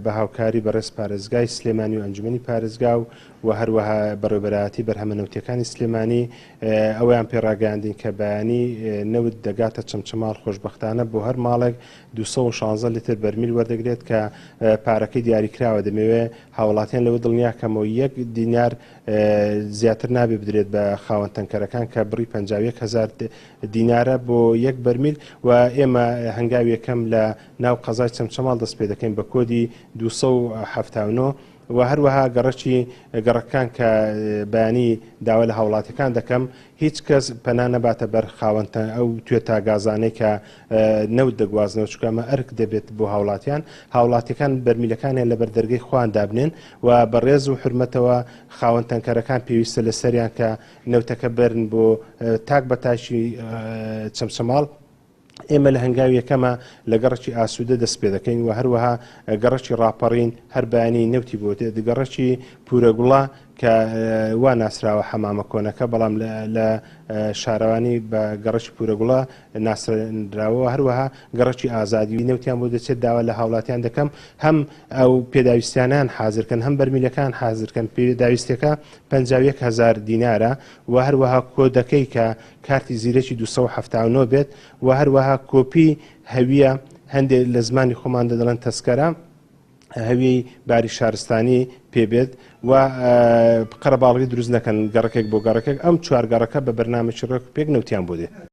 بە هاوکاری بەڕێز پارێزگای سلێمانی و ئەنجومەنی پارێزگا و هەروەها بەڕێوەبەرایەتی بەرهەمە نەوتیەکانی سلێمانی ئەویان پێڕاگەاندین کە بەیانی نەوت دەگاتە چەمچەماڵ خۆشبەختانە بۆ هەر ماڵێک 216 لیتر بەرمیل وەردەگرێت کە پارەکەی دیاریکراوە دەمەوێت هاوڵاتیان لەوە دڵنیاکەمەوە 1 دینار زیاتر نابێ بدرێت بە خاوەن تەنکەرەکان کە بڕی 51,000 دینارە بۆ 1 بەرمیل و ئێمە هەنگاوی یەکەم لە ناو قەزای چەمچەماڵ دەست پێ دەکەین بە کۆدی 279 و هەروەها گەڕەکان کە بەیانی داوا لە هاوڵاتیەکان دەکەم هیچ کەس پەنا نەباتە بەر خاوەنتە ئەو توێتە گازانەی کە نەوت دەگوازنەوە چکەمە ئەرک دەبێت بۆ هاوڵاتیەکان بەرمیلەکانیان لە بەردەرگەی خوان دابنێن و بەڕێز و حرمەتەوە خاوەن تەنکەرەکان پێویستە لە سەریان کە نەوتەکە بەرن بۆ تاک بەتاشی چەمچەماڵ. ئێمە لە هەنگاوی یەکەمە لە گەڕەکی ئاسوودە دەست پێ دەکەین و هەروەها گەڕەکی ڕاپەڕین هەر بەیانی نەوتی بۆ گەڕەکی پورەگوڵا کە وا ناسراوە حەمامە کۆنەکە بەڵام لە شارەوانی بە گەڕەکی پورەگوڵا ناسراوە هەروەها گەڕەکی ئازادی نەوتیان بۆ دەچێت داوا لە هاوڵاتیان دەکەم هەم ئەو پێداویستیانیان حازرکەن هەم بەرمیلەکان حازرکەن پێداویستەکە 51,000 دینارە و هەروەها کۆدەکەی کە کارتی زیرەکی 279 بێت و هەروەها کۆپی هەویە هەندێک لە زمانی خۆمان دەدەڵێن تەسکەرە هەوی باری شارستانی پێبێت و قەرەباڵغی دروست نەکەن گەڕەکێک بۆ گەڕەکێک ئەم 4 گەڕەکە بە بەرنامەی ڕێک پێک نەوتیان بۆ دێ.